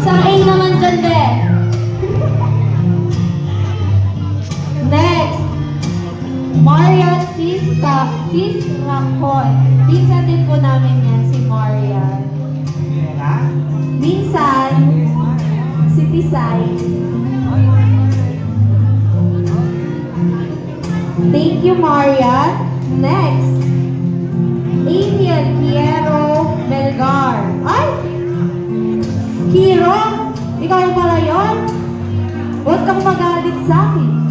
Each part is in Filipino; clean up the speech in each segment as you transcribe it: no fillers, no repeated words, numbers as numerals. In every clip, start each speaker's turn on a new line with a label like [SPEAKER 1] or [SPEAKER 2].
[SPEAKER 1] Isang A naman dyan, be. Next, Marian Cisracon. Minsan din po namin yan, si Marian. Minsan, si Tisay. Thank you, Marian. Next, Amiel Quiero Melgar. Ay! Kiro, ikaw pala yun? Huwag kang magalit sa akin.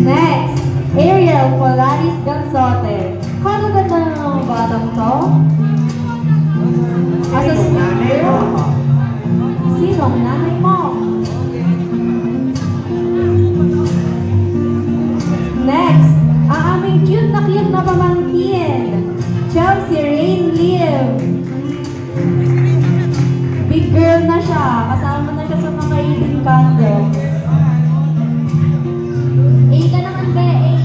[SPEAKER 1] Next, Ariel Polaris Gansote. Kano ganda ng mga batang to? Asa sino? Sinong nanay mo? Next, ang aming cute na pamangkin. Chelsea Rain Liv. Big girl na siya. Kasama na siya sa mga eating candles. A ka naman, be. A.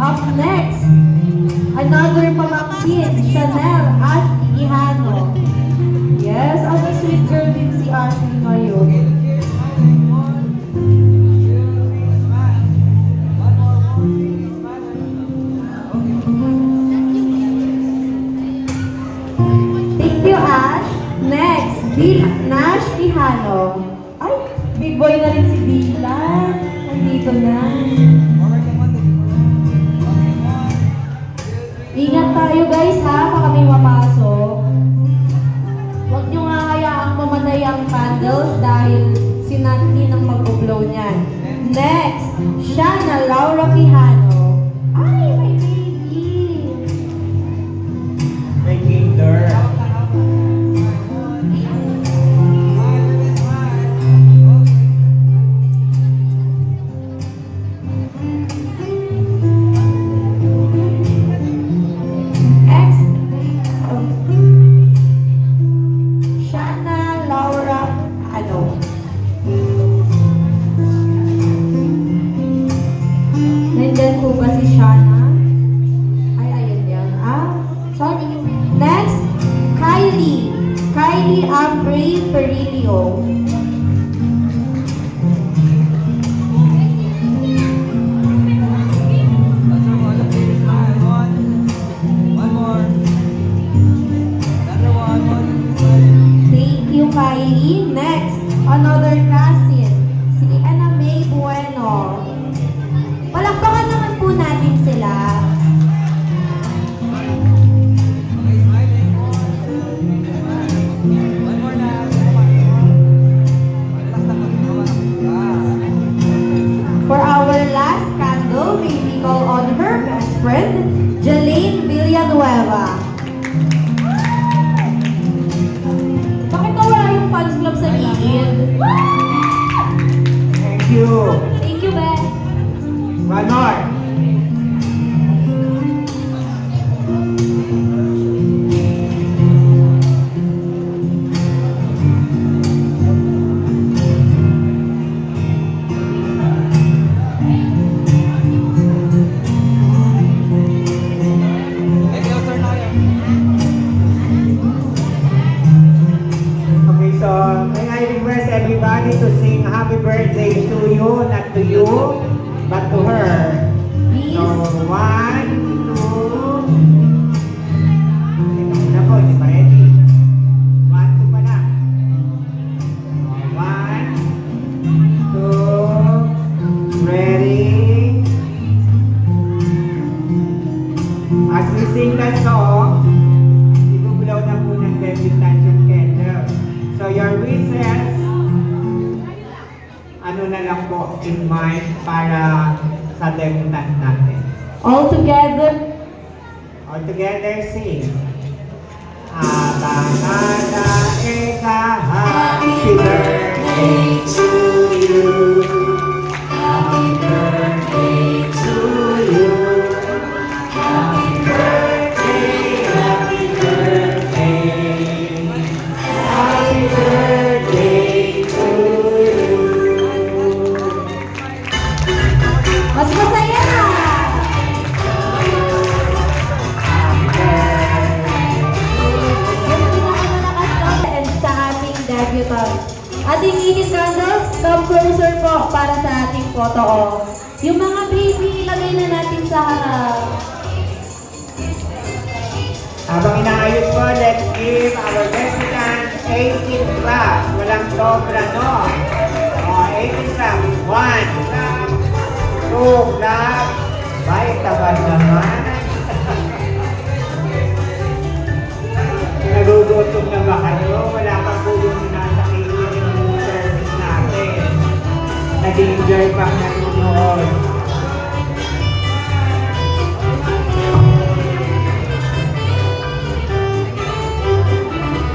[SPEAKER 1] Up next, another pamangkin, Chanel at Ihano. Yes, ang sweet girl din si Ashley ngayon. Thank you, Ash. Next, Nash Ihano. Ay, big boy na rin si Dylan. Nandito na. Ingat tayo guys ha, baka may mapasok. Huwag nyo nga hayaang mamatay ang candles dahil si Natalie nang mag-blow niyan. Next, Shana Laura Quijano. Ay, my baby!
[SPEAKER 2] May kinder.
[SPEAKER 1] Nandyan po ba si Shana? Ay, ayun yan. Sorry. Next, Kylie. Kylie Ambre Perilio. Thank you, Kylie. Next, another cousin. Si Ana May Bueno. Palakpakan naman po natin sila. For our last candle, may we call on her best friend, Jelaine Villanueva. Bakit nawala yung fans club sa gilid?
[SPEAKER 2] Thank you.
[SPEAKER 1] Thank you, Beth.
[SPEAKER 2] One more. Okay, so may I request everybody to sing happy birthday to you, not to you, but to her.
[SPEAKER 1] Please.
[SPEAKER 2] So, 1, 2. Ito muna po, hindi pa ready. 1, 2 pa na. 1, 2, ready. As we sing that song, ibubulaw na po ng debutant yung candle. So your wishes, ano na lang po in mind para sa debutant natin.
[SPEAKER 1] All together.
[SPEAKER 2] All together sing. Abanada Eka, happy birthday to you. Happy birthday to you. Happy birthday, happy birthday. Happy birthday to you.
[SPEAKER 1] Mas masaya na. photo off. Yung mga baby, ilagay na natin sa harap.
[SPEAKER 2] Habang inaayos ko, let's give our residents 18 claps. Walang sobra, no? O, 18 claps. 1 clap. 2 clap. Bye, tabad naman. Nagugutom na ba kayo? Wala pang bulong na sa kitchen yung service natin. Nag-enjoy pang nanonood.